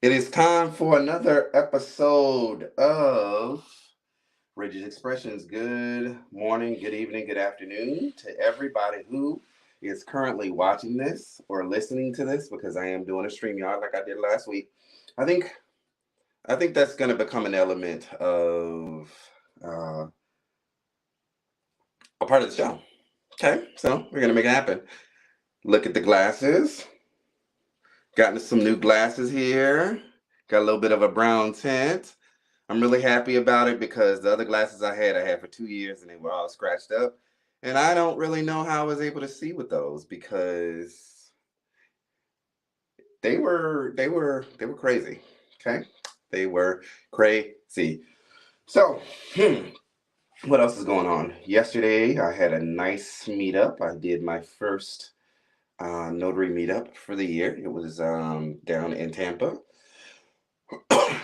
It is time for another episode of Rigid Expressions. Good morning, good evening, good afternoon to everybody who is currently watching this or listening to this, because I am doing a StreamYard like I did last week. I think I think that's going to become an element of uh, a part of the show. Okay, so we're going to make it happen. Look at the glasses. Gotten some new glasses here. Got a little bit of a brown tint. I'm really happy about it because the other glasses I had for 2 years and they were all scratched up. And I don't really know how I was able to see with those because they were crazy. Okay? They were crazy. So, what else is going on? Yesterday I had a nice meetup. I did my first notary meetup for the year. It was down in Tampa.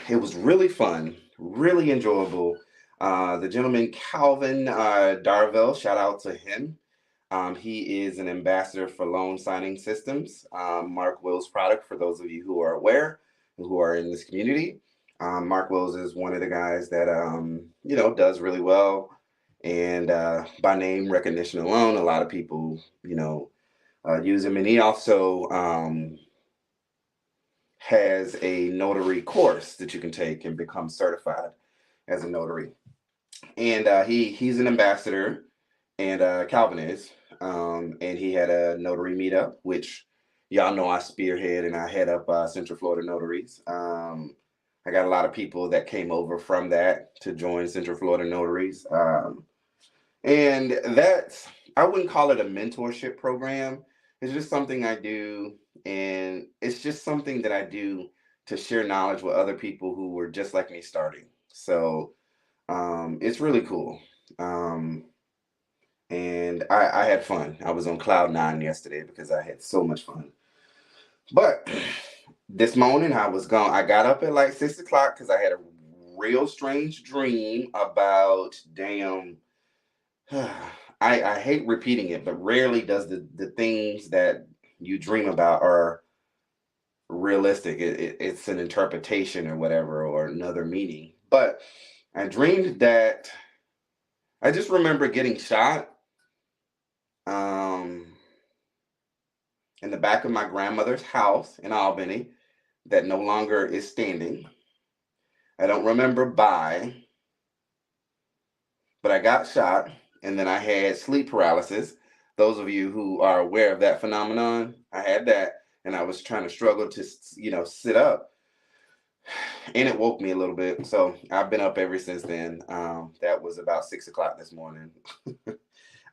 It was really fun, really enjoyable. The gentleman Calvin Darville, shout out to him. He is an ambassador for loan signing systems, Mark Will's product. For those of you who are aware, who are in this community, Mark Wills is one of the guys that does really well, and by name recognition alone, a lot of people use him, and he also has a notary course that you can take and become certified as a notary. And he's an ambassador, and Calvin is, and he had a notary meetup, which y'all know I spearhead and I head up Central Florida Notaries. I got a lot of people that came over from that to join Central Florida Notaries, and that's, I wouldn't call it a mentorship program. It's just something I do, and it's just something that I do to share knowledge with other people who were just like me starting. So it's really cool. Um, and I had fun. I was on cloud nine yesterday because I had so much fun. But this morning I was gone. I got up at like 6 o'clock because I had a real strange dream about damn. I hate repeating it, but rarely does the things that you dream about are realistic. It's an interpretation or whatever, or another meaning. But I dreamed that I just remember getting shot um, in the back of my grandmother's house in Albany that no longer is standing. I don't remember by, but I got shot, and then I had sleep paralysis. Those of you who are aware of that phenomenon, I had that, and I was trying to struggle to, sit up, and it woke me a little bit. So I've been up ever since then. That was about 6 o'clock this morning.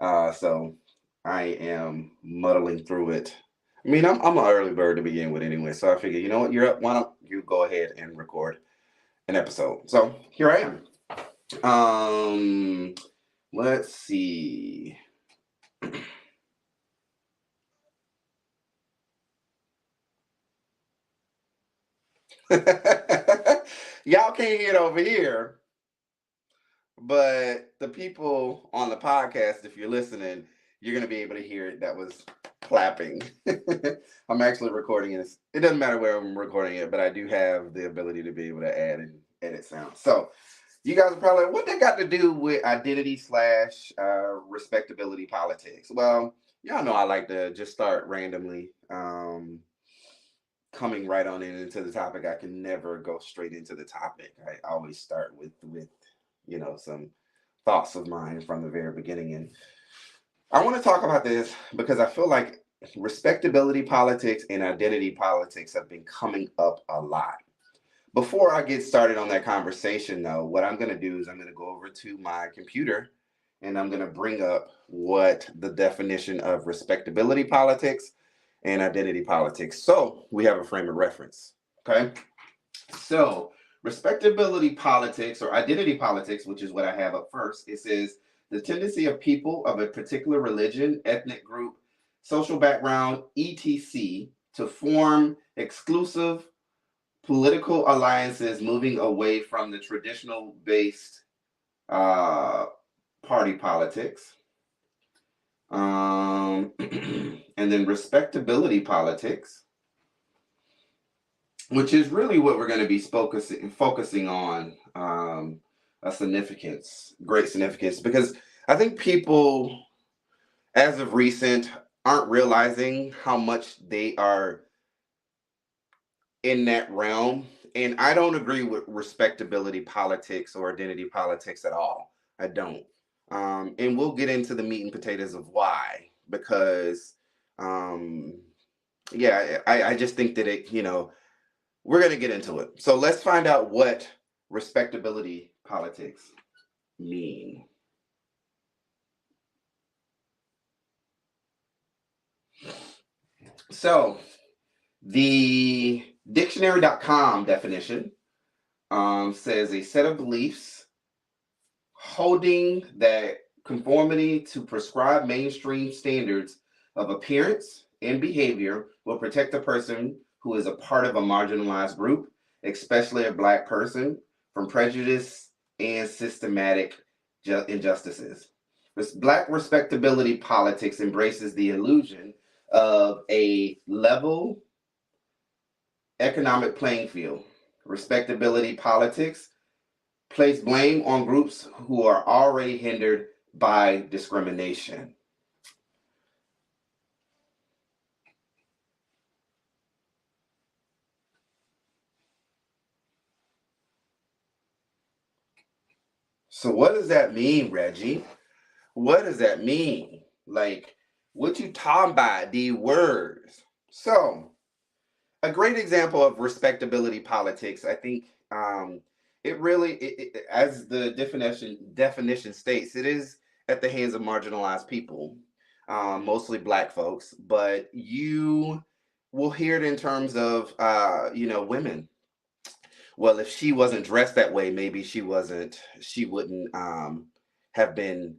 So I am muddling through it. I mean, I'm an early bird to begin with anyway, so I figure, you know what, you're up. Why don't you go ahead and record an episode? So here I am. Let's see. Y'all can't hear it over here, but the people on the podcast, if you're listening, you're going to be able to hear it. That was clapping. I'm actually recording it. It doesn't matter where I'm recording it, but I do have the ability to be able to add and edit sound. So you guys are probably like, what that got to do with identity slash respectability politics? Well, y'all know I like to just start randomly, coming right on into the topic. I can never go straight into the topic. I always start with some thoughts of mine from the very beginning. And I want to talk about this because I feel like respectability politics and identity politics have been coming up a lot. Before I get started on that conversation, though, what I'm going to do is I'm going to go over to my computer and I'm going to bring up what the definition of respectability politics and identity politics. So we have a frame of reference. Okay. So respectability politics or identity politics, which is what I have up first, it says the tendency of people of a particular religion, ethnic group, social background, etc., to form exclusive political alliances, moving away from the traditional based uh, party politics. And then respectability politics which is really what we're going to be focusing on, a significance, great significance, because I think people, as of recent, aren't realizing how much they are in that realm. And I don't agree with respectability politics or identity politics at all. I don't. And we'll get into the meat and potatoes of why, because, um, yeah, I just think that we're going to get into it. So let's find out what respectability politics mean. So the dictionary.com definition says a set of beliefs holding that conformity to prescribed mainstream standards of appearance and behavior will protect a person who is a part of a marginalized group, especially a Black person, from prejudice and systematic injustices. Black respectability politics embraces the illusion of a level economic playing field. Respectability politics place blame on groups who are already hindered by discrimination. So what does that mean, Reggie? What does that mean? Like, what you talking about, the words? So, a great example of respectability politics, I think, it really, as the definition states, it is at the hands of marginalized people, mostly Black folks. But you will hear it in terms of, women. Well, if she wasn't dressed that way, maybe she wouldn't have been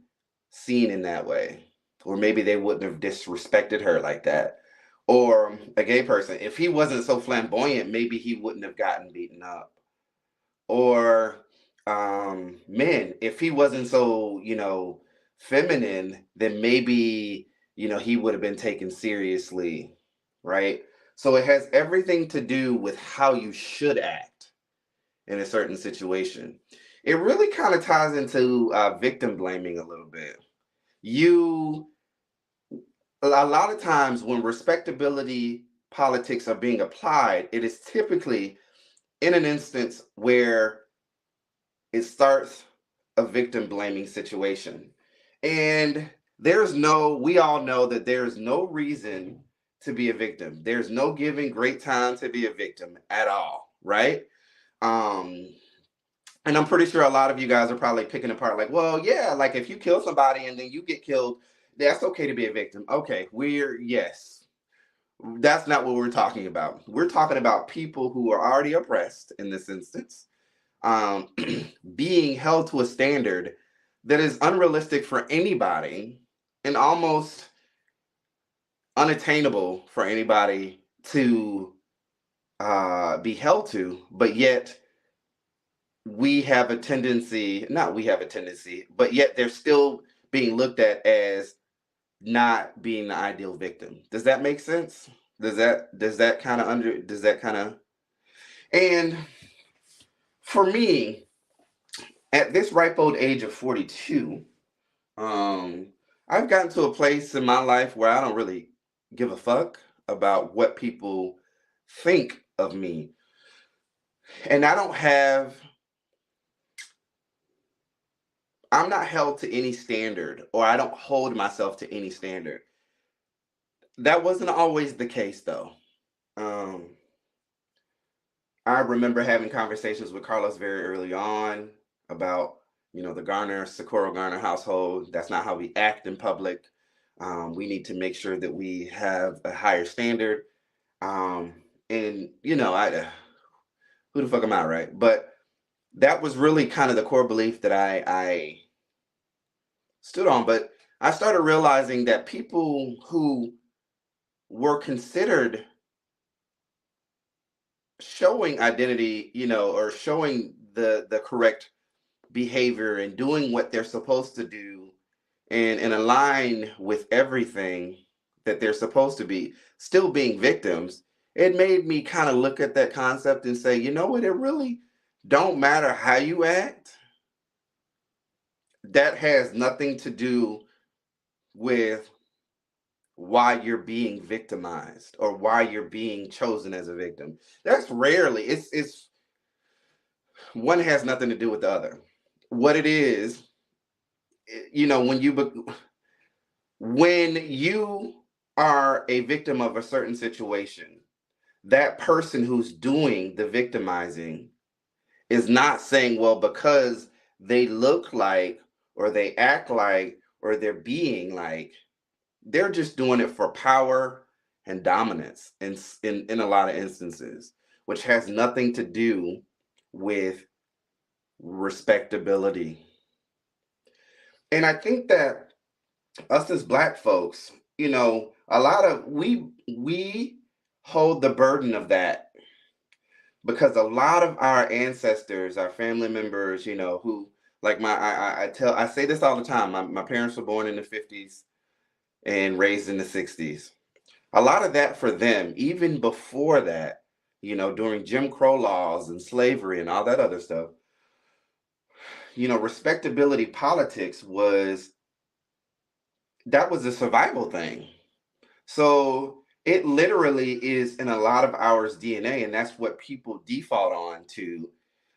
seen in that way, or maybe they wouldn't have disrespected her like that. Or a gay person, if he wasn't so flamboyant, maybe he wouldn't have gotten beaten up. Or men, if he wasn't so, feminine, then maybe, he would have been taken seriously, right? So it has everything to do with how you should act in a certain situation. It really kind of ties into victim blaming a little bit. You, a lot of times when respectability politics are being applied, it is typically in an instance where it starts a victim blaming situation. And we all know that there's no reason to be a victim. There's no given great time to be a victim at all, right? Um, and I'm pretty sure a lot of you guys are probably picking apart, like, well, yeah, like if you kill somebody and then you get killed, that's okay to be a victim. Okay, yes, that's not what we're talking about. We're talking about people who are already oppressed in this instance, um, being held to a standard that is unrealistic for anybody and almost unattainable for anybody to be held to, but yet we have a tendency, not we have a tendency, but yet they're still being looked at as not being the ideal victim. Does that make sense? Does that kind of and for me, at this ripe old age of 42, um, I've gotten to a place in my life where I don't really give a fuck about what people think of me. And I'm not held to any standard, or I don't hold myself to any standard. That wasn't always the case, though. Um, I remember having conversations with Carlos very early on about, the Socorro Garner household. That's not how we act in public. We need to make sure that we have a higher standard. Um, and, who the fuck am I, right? But that was really kind of the core belief that I stood on. But I started realizing that people who were considered showing identity, or showing the correct behavior and doing what they're supposed to do and align with everything that they're supposed to be, still being victims. it made me kind of look at that concept and say, you know what, it really don't matter how you act. That has nothing to do with why you're being victimized or why you're being chosen as a victim. That's rarely, it's one has nothing to do with the other. What it is, you know, when you are a victim of a certain situation, that person who's doing the victimizing is not saying, well, because they look like or they act like or they're being like, they're just doing it for power and dominance in a lot of instances, which has nothing to do with respectability. And I think that us as black folks, you know, a lot of we hold the burden of that because a lot of our ancestors, our family members, you know, who like I say this all the time. My parents were born in the 50s and raised in the 60s. A lot of that for them, even before that, you know, during Jim Crow laws and slavery and all that other stuff, you know, respectability politics was that was a survival thing. So it literally is in a lot of our DNA, and that's what people default on to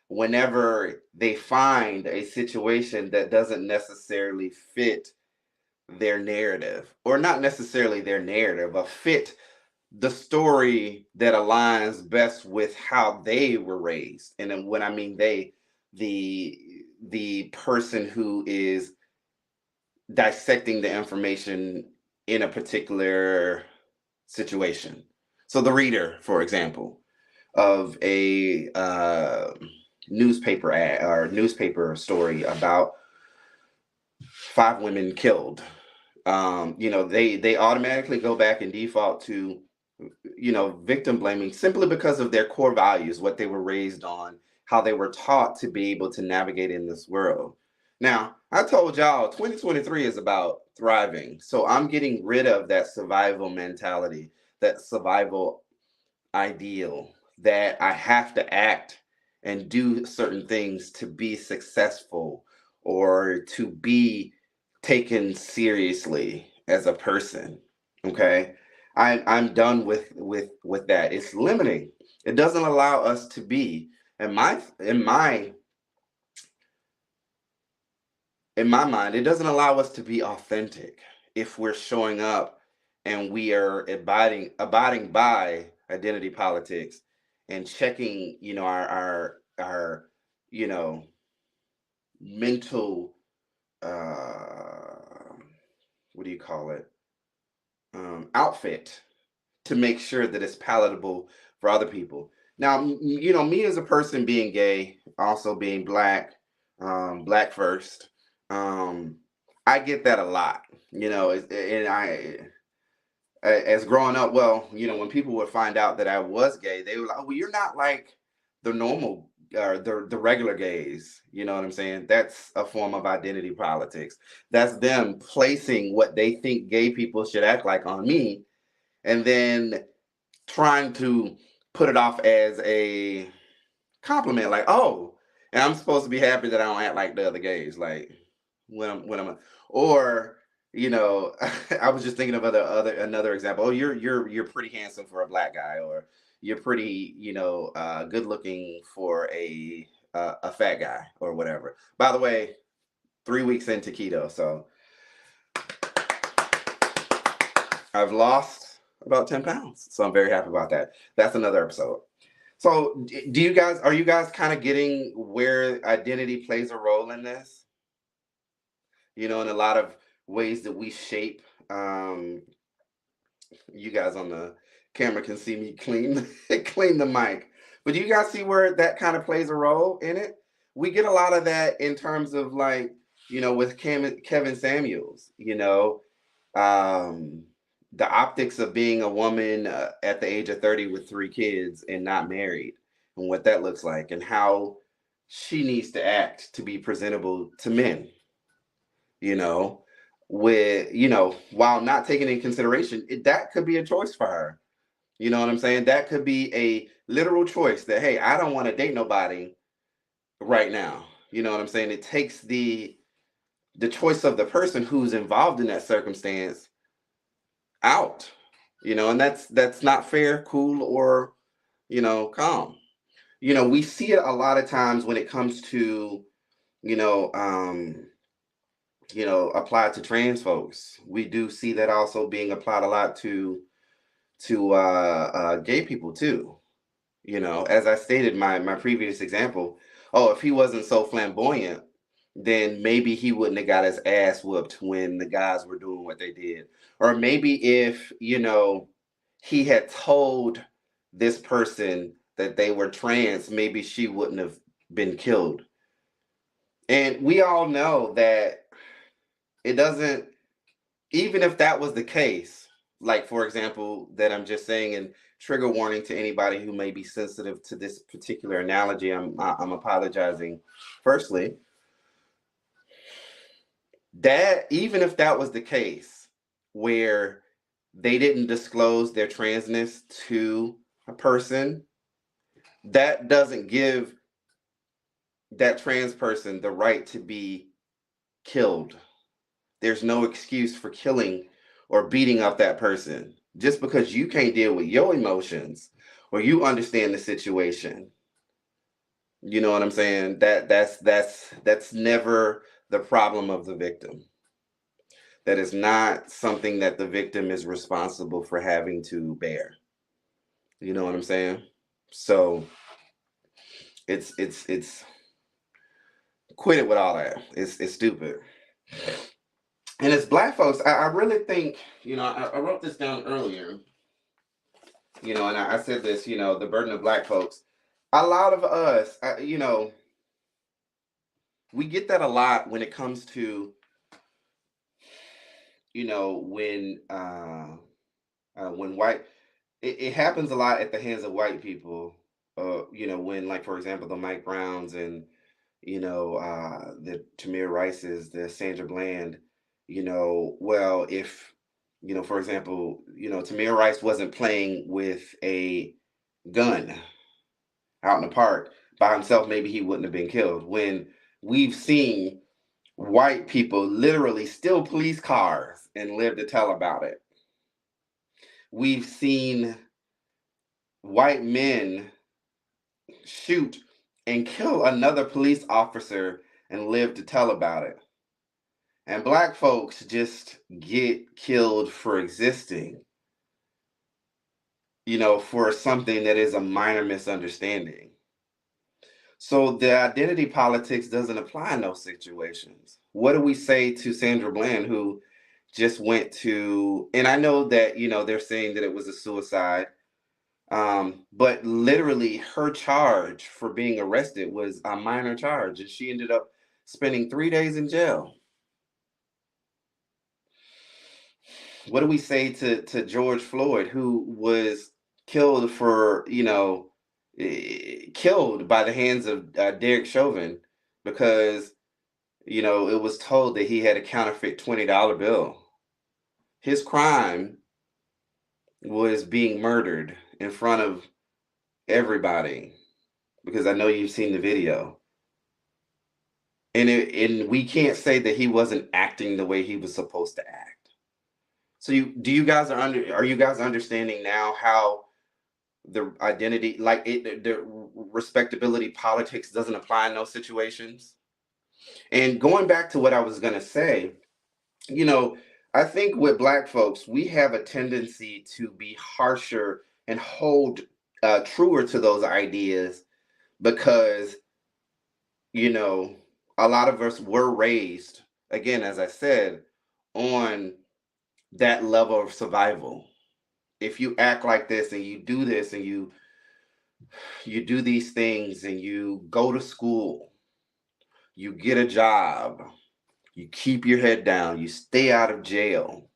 whenever they find a situation that doesn't necessarily fit their narrative, or not necessarily their narrative, but fit the story that aligns best with how they were raised. And then when I mean they, the person who is dissecting the information in a particular situation. So the reader, for example, of a newspaper ad or newspaper story about 5 women killed, you know, they automatically go back and default to, you know, victim blaming simply because of their core values, what they were raised on, how they were taught to be able to navigate in this world. Now, I told y'all 2023 is about thriving. So I'm getting rid of that survival mentality, that survival ideal that I have to act and do certain things to be successful or to be taken seriously as a person. Okay. I'm done with that. It's limiting. It doesn't allow us to be in my mind, it doesn't allow us to be authentic if we're showing up and we are abiding by identity politics and checking, you know, our you know, mental uh what do you call it? Outfit to make sure that it's palatable for other people. Now, you know, me as a person being gay, also being black, black first, um, I get that a lot. You know, and as growing up, well, you know, when people would find out that I was gay, they were like, "Oh, well, you're not like the normal." Or the regular gays, you know what I'm saying? That's a form of identity politics. That's them placing what they think gay people should act like on me, and then trying to put it off as a compliment, like, oh, and I'm supposed to be happy that I don't act like the other gays, like when I'm or you know, I was just thinking of other another example. Oh, you're pretty handsome for a black guy, or you're pretty, you know, good looking for a fat guy or whatever. By the way, 3 weeks into keto, so I've lost about 10 pounds. So I'm very happy about that. That's another episode. So are you guys kind of getting where identity plays a role in this? You know, in a lot of ways that we shape, you guys on the camera can see me clean clean the mic. But do you guys see where that kind of plays a role in it? We get a lot of that in terms of like, you know, with Kevin Samuels, you know, um, the optics of being a woman at the age of 30 with 3 kids and not married, and what that looks like, and how she needs to act to be presentable to men, you know, with, you know, while not taking in consideration, that could be a choice for her. You know what I'm saying? That could be a literal choice that, hey, I don't want to date nobody right now. You know what I'm saying? It takes the choice of the person who's involved in that circumstance out. And that's not fair, cool, or calm. We see it a lot of times when it comes to you know um applied to trans folks. We do see that also being applied a lot to gay people too. As I stated my previous example, oh, if he wasn't so flamboyant, then maybe he wouldn't have got his ass whooped when the guys were doing what they did. Or maybe if, he had told this person that they were trans, maybe she wouldn't have been killed. And we all know that it doesn't, even if that was the case, like for example, that I'm just saying, and trigger warning to anybody who may be sensitive to this particular analogy, I'm apologizing firstly. That even if that was the case, where they didn't disclose their transness to a person, that doesn't give that trans person the right to be killed. There's no excuse for killing or beating up that person just because you can't deal with your emotions or you understand the situation. You know what I'm saying? That's never the problem of the victim. That is not something that the victim is responsible for having to bear. You know what I'm saying? So it's quit it with all that. It's stupid. And as Black folks, I really think, I wrote this down earlier, and I said this, the burden of Black folks. A lot of us, we get that a lot when it comes to, when white, it happens a lot at the hands of white people. When, like, for example, the Mike Browns and the Tamir Rices, the Sandra Bland. Well, if for example, Tamir Rice wasn't playing with a gun out in the park by himself, maybe he wouldn't have been killed. When we've seen white people literally steal police cars and live to tell about it. We've seen white men shoot and kill another police officer and live to tell about it. And Black folks just get killed for existing, for something that is a minor misunderstanding. So the identity politics doesn't apply in those situations. What do we say to Sandra Bland, who just went to, and I know that, they're saying that it was a suicide, but literally her charge for being arrested was a minor charge, and she ended up spending 3 days in jail. What do we say to George Floyd, who was killed killed by the hands of Derek Chauvin because, it was told that he had a counterfeit $20 bill. His crime was being murdered in front of everybody, because I know you've seen the video. And we can't say that he wasn't acting the way he was supposed to act. So are you guys understanding now how the identity, like the respectability politics doesn't apply in those situations? And going back to what I was going to say, I think with Black folks, we have a tendency to be harsher and hold truer to those ideas because, a lot of us were raised, again, as I said, on that level of survival. If you act like this and you do this and you do these things and you go to school, you get a job, you keep your head down, you stay out of jail,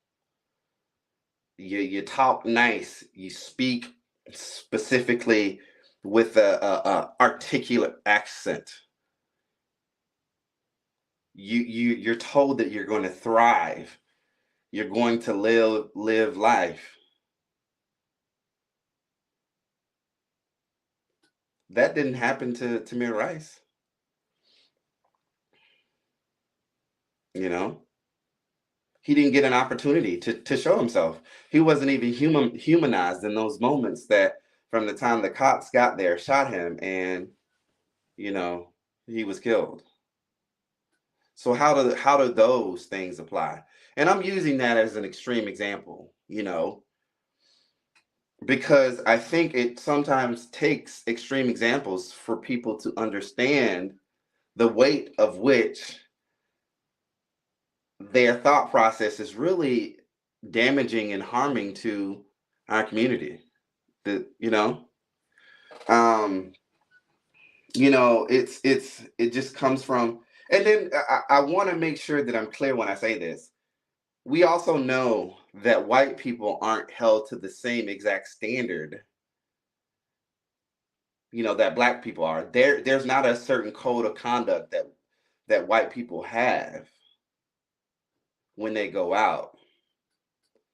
you talk nice, you speak specifically with a articulate accent, you're told that you're going to thrive, you're going to live life. That didn't happen to Tamir Rice, you know? He didn't get an opportunity to show himself. He wasn't even humanized in those moments that from the time the cops got there, shot him, and you know, he was killed. So how do those things apply? And I'm using that as an extreme example, because I think it sometimes takes extreme examples for people to understand the weight of which their thought process is really damaging and harming to our community. The um, it just comes from, and then I want to make sure that I'm clear when I say this. We also know that white people aren't held to the same exact standard, that black people are. There's not a certain code of conduct that white people have when they go out.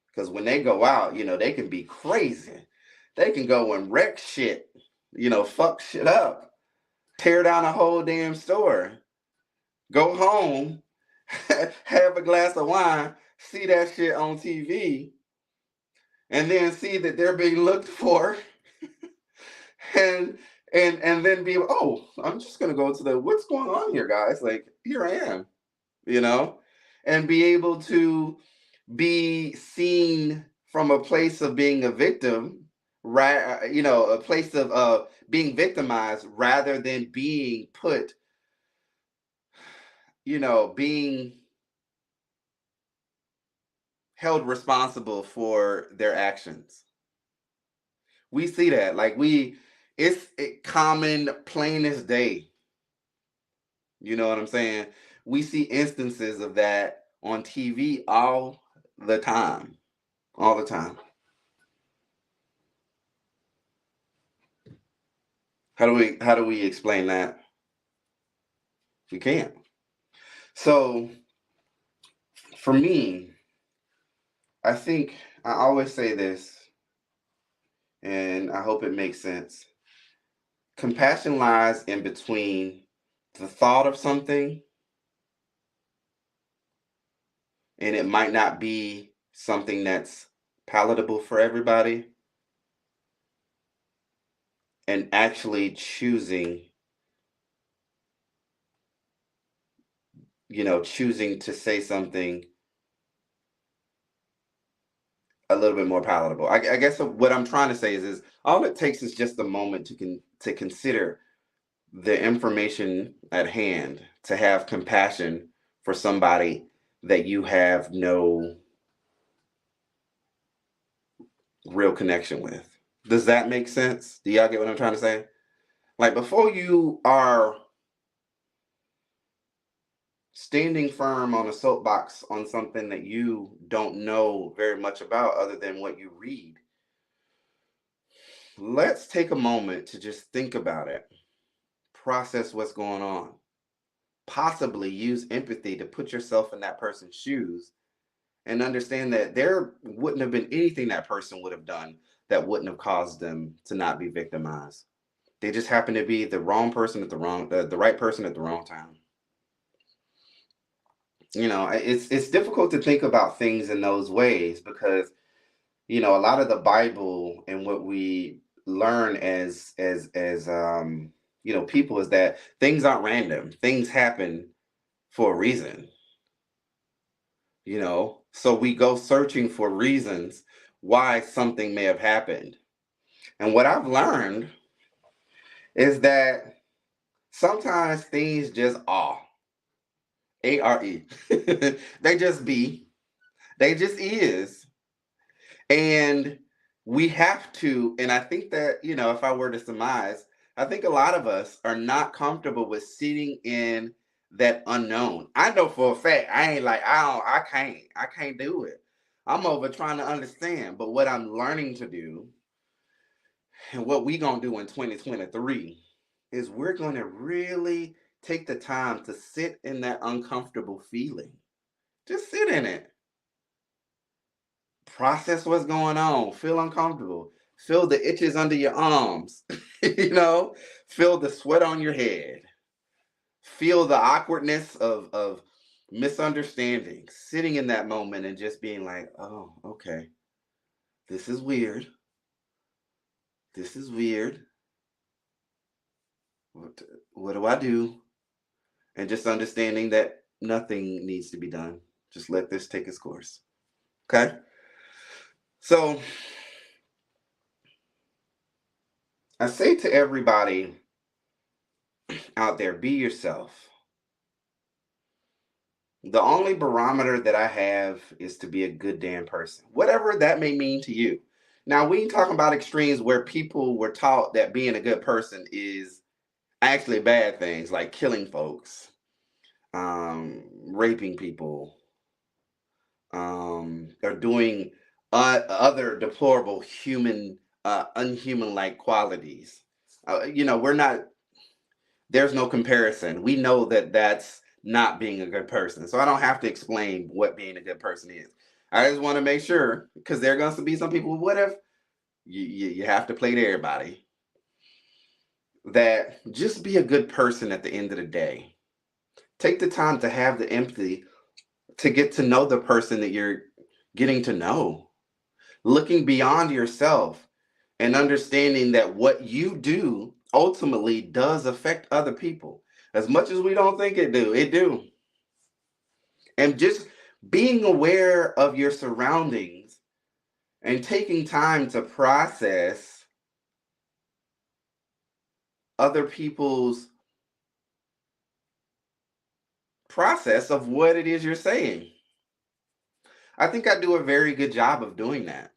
Because when they go out, they can be crazy. They can go and wreck shit, fuck shit up, tear down a whole damn store, go home, have a glass of wine, see that shit on TV, and then see that they're being looked for, and then be, oh, I'm just gonna go to the, what's going on here, guys? Like, here I am, you know, and be able to be seen from a place of being a victim, right? A place of being victimized rather than being put, being held responsible for their actions. We see that, like it's common, plain as day. You know what I'm saying? We see instances of that on TV the time, all the time. How do we explain that? We can't. So for me, I think I always say this, and I hope it makes sense. Compassion lies in between the thought of something, and it might not be something that's palatable for everybody, and actually choosing to say something a little bit more palatable. I guess what I'm trying to say is all it takes is just a moment to consider the information at hand, to have compassion for somebody that you have no real connection with. Does that make sense? Do y'all get what I'm trying to say? Like, before you are standing firm on a soapbox on something that you don't know very much about other than what you read, let's take a moment to just think about it, process what's going on, possibly use empathy to put yourself in that person's shoes and understand that there wouldn't have been anything that person would have done that wouldn't have caused them to not be victimized. They just happen to be the wrong person at the right person at the wrong time. It's difficult to think about things in those ways because a lot of the Bible and what we learn as people is that things aren't random. Things happen for a reason. So we go searching for reasons why something may have happened. And what I've learned is that sometimes things just are. A-R-E. They just be. They just is. And we have to, and I think that, if I were to surmise, I think a lot of us are not comfortable with sitting in that unknown. I know for a fact, I ain't like, I can't do it. I'm over trying to understand. But what I'm learning to do and what we gonna do in 2023 is we're gonna really take the time to sit in that uncomfortable feeling. Just sit in it. Process what's going on. Feel uncomfortable. Feel the itches under your arms. You know, feel the sweat on your head, feel the awkwardness of misunderstanding, sitting in that moment and just being like, oh, okay, this is weird. This is weird. What, what do I do? And just understanding that nothing needs to be done. Just let this take its course. Okay? So I say to everybody out there, be yourself. The only barometer that I have is to be a good damn person, whatever that may mean to you. Now, we ain't talking about extremes where people were taught that being a good person is actually bad things like killing folks, raping people, or doing other deplorable unhuman like qualities. We're not, there's no comparison. We know that that's not being a good person. So I don't have to explain what being a good person is. I just want to make sure, because there are going to be some people, what if you have to play to everybody, that just be a good person at the end of the day. Take the time to have the empathy to get to know the person that you're getting to know, looking beyond yourself and understanding that what you do ultimately does affect other people. As much as we don't think it do. And just being aware of your surroundings and taking time to process other people's process of what it is you're saying. I think I do a very good job of doing that.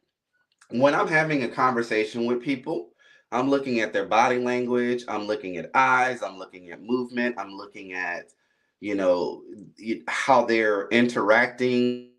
When I'm having a conversation with people, I'm looking at their body language, I'm looking at eyes, I'm looking at movement, I'm looking at, you know, how they're interacting.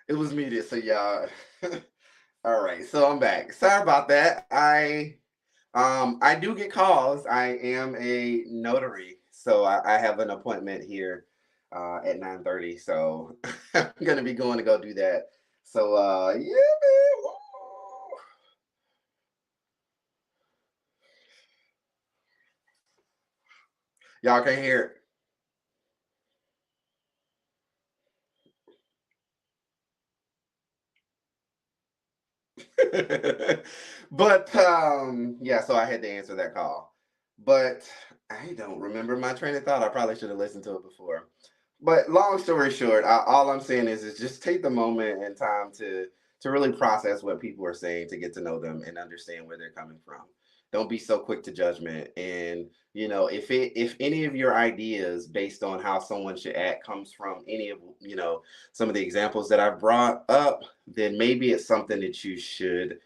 It was muted, so y'all. All right, so I'm back. Sorry about that. I do get calls. I am a notary, so I have an appointment here at 9:30. So I'm gonna be going to go do that. So yeah, man. Woo. Y'all can hear it. But yeah, so I had to answer that call. But I don't remember my train of thought. I probably should have listened to it before. But long story short, all I'm saying is just take the moment and time to really process what people are saying, to get to know them and understand where they're coming from. Don't be so quick to judgment. And if any of your ideas based on how someone should act comes from any of some of the examples that I've brought up, then maybe it's something that you should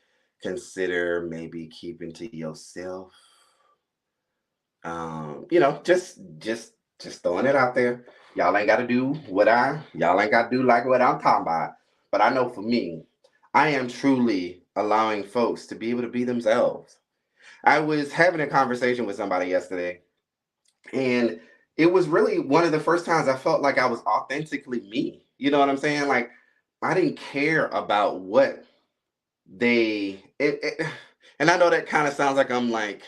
consider maybe keeping to yourself. Just throwing it out there. Y'all ain't got to do y'all ain't got to do like what I'm talking about. But I know for me, I am truly allowing folks to be able to be themselves. I was having a conversation with somebody yesterday, and it was really one of the first times I felt like I was authentically me. You know what I'm saying? Like, I didn't care about what and I know that kind of sounds like I'm like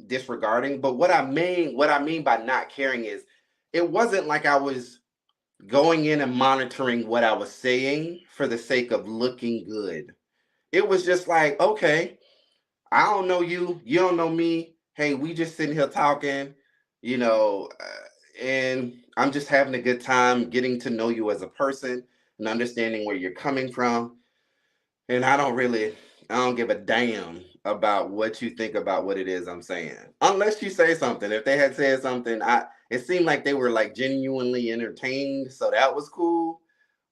disregarding, but what I mean by not caring is it wasn't like I was going in and monitoring what I was saying for the sake of looking good. It was just like, okay, I don't know you, you don't know me. Hey, we just sitting here talking, you know, and I'm just having a good time getting to know you as a person and understanding where you're coming from. And I don't give a damn about what you think about what it is I'm saying. Unless you say something. If they had said something, it seemed like they were like genuinely entertained, so that was cool.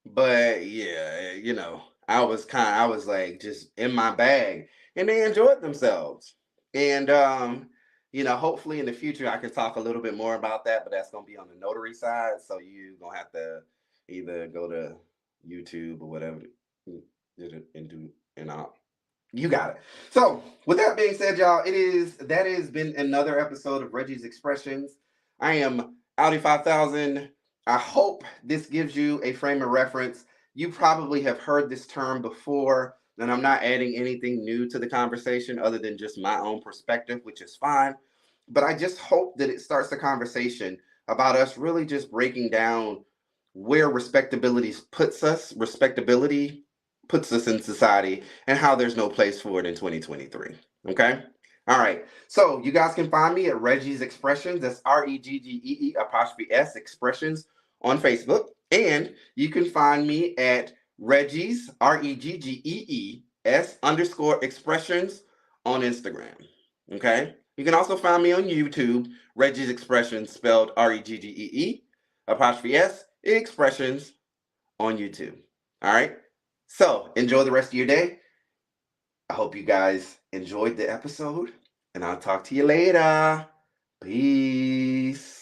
But yeah, I was like just in my bag, and they enjoyed themselves. And hopefully in the future I can talk a little bit more about that, but that's gonna be on the notary side. So you gonna have to either go to YouTube or whatever and do and I'll you got it. So, with that being said, y'all, that has been another episode of Reggie's Expressions. I am Audi 5000. I hope this gives you a frame of reference. You probably have heard this term before, and I'm not adding anything new to the conversation other than just my own perspective, which is fine. But I just hope that it starts the conversation about us really just breaking down where respectability puts us in society, and how there's no place for it in 2023. Okay? All right. So you guys can find me at Reggie's Expressions. That's REGGEE' Expressions on Facebook. And you can find me at Reggie's REGGEES_expressions on Instagram. Okay? You can also find me on YouTube, Reggie's Expressions, spelled REGGEE' expressions on YouTube. All right. So enjoy the rest of your day. I hope you guys enjoyed the episode, and I'll talk to you later. Peace.